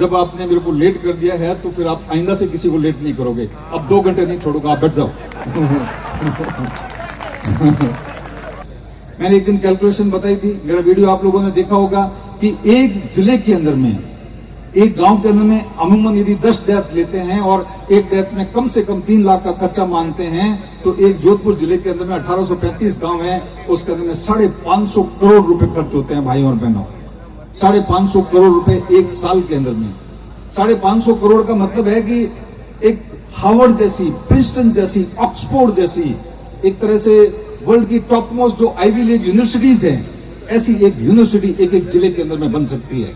जब आपने मेरे को लेट कर दिया है तो फिर आप आइंदा से किसी को लेट नहीं करोगे। अब 2 घंटे नहीं छोड़ूंगा, आप बैठ जाओ। मैंने एक दिन कैलकुलेशन बताई थी, मेरा वीडियो आप लोगों ने देखा होगा कि एक जिले के अंदर में, एक गांव के अंदर में अमूमन यदि 10 डेथ लेते हैं और एक डेथ में कम से कम 3 लाख का खर्चा मानते हैं, तो एक जोधपुर जिले के अंदर में 1835 गांव है, उसके अंदर में 550 करोड़ रुपए खर्च होते हैं भाई और बहनों। 550 करोड़ रुपए एक साल के अंदर में। 550 करोड़ का मतलब है कि एक हार्वर्ड जैसी, प्रिंसटन जैसी, ऑक्सफोर्ड जैसी, एक तरह से वर्ल्ड की टॉप मोस्ट जो आईवी लीग यूनिवर्सिटीज हैं, ऐसी एक यूनिवर्सिटी एक एक जिले के अंदर में बन सकती है।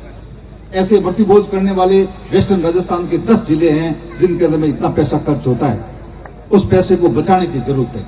ऐसे भर्ती बोझ करने वाले वेस्टर्न राजस्थान के 10 जिले हैं जिनके अंदर में इतना पैसा खर्च होता है। उस पैसे को बचाने की जरूरत है।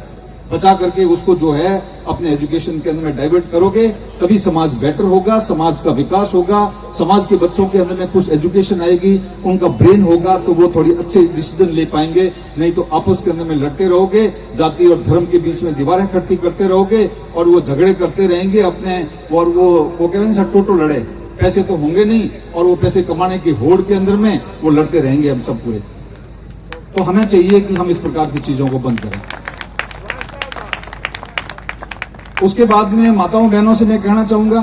बचा करके उसको जो है अपने एजुकेशन के अंदर में डाइवर्ट करोगे, तभी समाज बेटर होगा, समाज का विकास होगा, समाज के बच्चों के अंदर में कुछ एजुकेशन आएगी, उनका ब्रेन होगा तो वो थोड़ी अच्छे डिसीजन ले पाएंगे। नहीं तो आपस के अंदर में लड़ते रहोगे, जाति और धर्म के बीच में दीवारें खड़ी करते रहोगे और वो झगड़े करते रहेंगे अपने, और वो कहते हैं टोटो लड़े, पैसे तो होंगे नहीं, और वो पैसे कमाने की होड़ के अंदर में वो लड़ते रहेंगे हम सब पूरे। तो हमें चाहिए कि हम इस प्रकार की चीजों को बंद करें। उसके बाद में माताओं बहनों से मैं कहना चाहूंगा,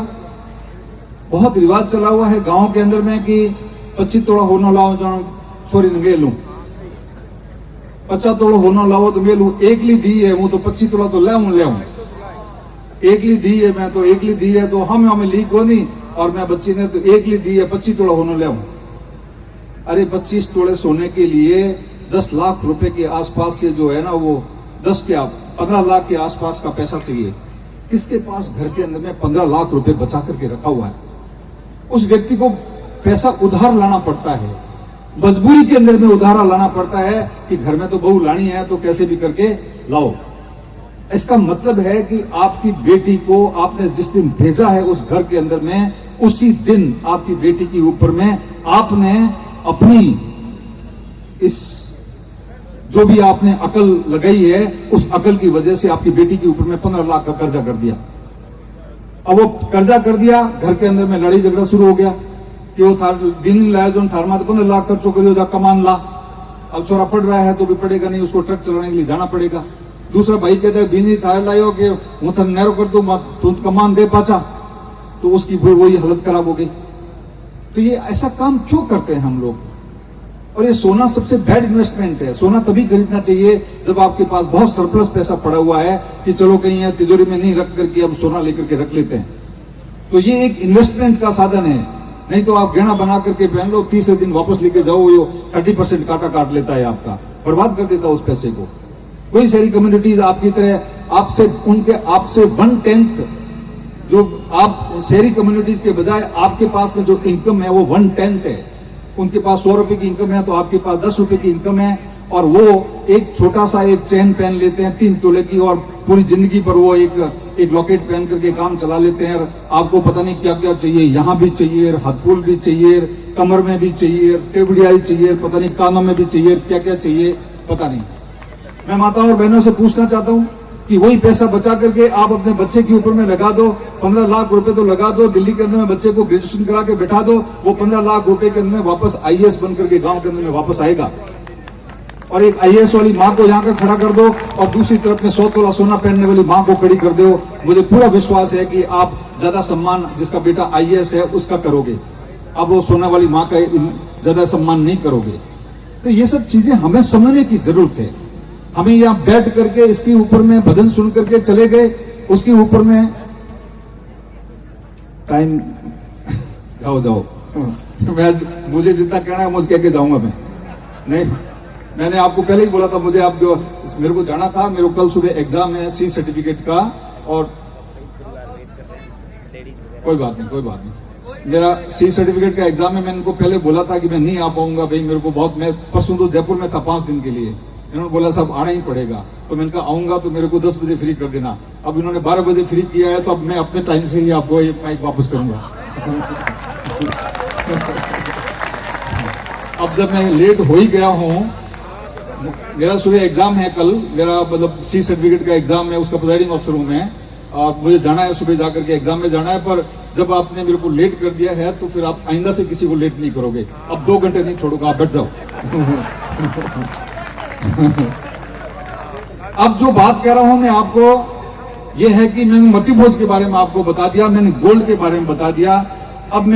बहुत रिवाज चला हुआ है गांव के अंदर में कि 25 तोड़ा होना लाओ जाओ छोरी ने मेलू, 50 तोड़ा होना लाओ तो मेलू, एकली दी है वो तो 25 तोड़ा तो ले एकली दी है, मैं तो एकली दी है तो हमें ली को नहीं, और मैं बच्ची ने तो एकली दी है 25 तोड़ा होना ले। अरे 25 तोड़े सोने के लिए 10 लाख रुपए के आसपास से जो है ना, वो 15 लाख के आसपास का पैसा चाहिए। किसके पास घर के अंदर में 15 लाख रुपए बचा करके रखा हुआ है? उस व्यक्ति को पैसा उधार लाना पड़ता है, मजबूरी के अंदर में उधार लाना पड़ता है कि घर में तो बहू लानी है तो कैसे भी करके लाओ। इसका मतलब है कि आपकी बेटी को आपने जिस दिन भेजा है उस घर के अंदर में, उसी दिन आपकी बेटी के ऊपर में आपने अपनी इस जो भी आपने अकल लगाई है, उस अकल की वजह से आपकी बेटी के ऊपर में 15 लाख का कर्जा कर दिया। अब वो कर्जा कर दिया, घर के अंदर में लड़ाई झगड़ा शुरू हो गया कि वो थार बिनिंग लाया जो थार में 15 लाख खर्चो करियो, जा कमान ला। अब छोरा पढ़ रहा है तो भी पड़ेगा नहीं, उसको ट्रक चलाने के लिए जाना पड़ेगा। दूसरा भाई कहता है बिनी थारे लायो कि हूं थन नैरो कर दूं, तू कमान दे पाचा, तो उसकी वही हालत खराब हो गई। तो ये ऐसा काम क्यों करते हैं हम लोग? और ये सोना सबसे बैड इन्वेस्टमेंट है। सोना तभी खरीदना चाहिए जब आपके पास बहुत सरप्लस पैसा पड़ा हुआ है कि चलो कहीं है तिजोरी में नहीं रख करके हम सोना लेकर के रख लेते हैं। तो ये एक इन्वेस्टमेंट का साधन है। नहीं तो आप गहना बना करके पहन लो, तीसरे दिन वापस लेके जाओ, ये 30% काटा काट लेता है, आपका बर्बाद कर देता है उस पैसे को। कोई सारी कम्युनिटीज आपकी तरह आपसे 1/10 जो आप शहरी कम्युनिटीज के बजाय आपके पास में जो इनकम है वो 1/10 है। उनके पास 100 रुपए की इनकम है तो आपके पास 10 रुपए की इनकम है, और वो एक छोटा सा एक चेन पहन लेते हैं 3 तोले की, और पूरी जिंदगी पर वो एक लॉकेट पहन करके काम चला लेते हैं। आपको पता नहीं क्या क्या चाहिए, यहाँ भी चाहिए, हाथफूल भी चाहिए, कमर में भी चाहिए, टेबड़ियाई चाहिए, पता नहीं कानों में भी चाहिए, क्या क्या चाहिए पता नहीं। मैं माताओं और बहनों से पूछना चाहता हूँ कि वही पैसा बचा करके आप अपने बच्चे के ऊपर में लगा दो, 15 लाख रुपए तो लगा दो, दिल्ली के अंदर में बच्चे को ग्रेजुएशन करा के बैठा दो, वो 15 लाख रुपए के अंदर में वापस IAS बन करके गांव के अंदर में वापस आएगा। और एक IAS वाली माँ को यहाँ पर खड़ा कर दो और दूसरी तरफ में 100 तोला सोना पहनने वाली माँ को खड़ी कर दो। मुझे पूरा विश्वास है कि आप ज्यादा सम्मान जिसका बेटा IAS है उसका करोगे, अब वो सोना वाली माँ का ज्यादा सम्मान नहीं करोगे। तो ये सब चीजें हमें समझने की जरूरत है। हमें यहाँ बैठ करके इसके ऊपर में भजन सुन करके चले गए, उसके ऊपर में टाइम जाओ मुझे जितना कहना है मुझे कह के जाऊंगा मैं। नहीं, मैंने आपको पहले ही बोला था, मुझे आप जो मेरे को जाना था, मेरे को कल सुबह एग्जाम है C सर्टिफिकेट का, और कोई बात नहीं, मेरा C सर्टिफिकेट का एग्जाम है। मैंने उनको पहले बोला था कि मैं नहीं आ पाऊंगा भाई, मेरे को बहुत, मैं परसों तो जयपुर में था 5 दिन के लिए। इन्होंने बोला साहब आना ही पड़ेगा, तो मैंने कहा आऊंगा तो मेरे को 10 बजे फ्री कर देना। अब इन्होंने 12 बजे फ्री किया है, तो अब मैं अपने टाइम से ही आपको ये माइक वापस करूंगा। अब जब मैं लेट हो ही गया हूं, मेरा सुबह एग्जाम है कल, मेरा मतलब C सर्टिफिकेट का एग्जाम है, उसका प्रिजाइडिंग ऑफिसर हूं मैं, और मुझे जाना है सुबह जाकर के एग्जाम में जाना है। पर जब आपने मेरे को लेट कर दिया है तो फिर आप आइंदा से किसी को लेट नहीं करोगे। अब 2 घंटे नहीं छोड़ूंगा, आप बैठ जाओ। अब जो बात कह रहा हूं मैं आपको, यह है कि मैंने मती भोज के बारे में आपको बता दिया, मैंने गोल्ड के बारे में बता दिया। अब मैं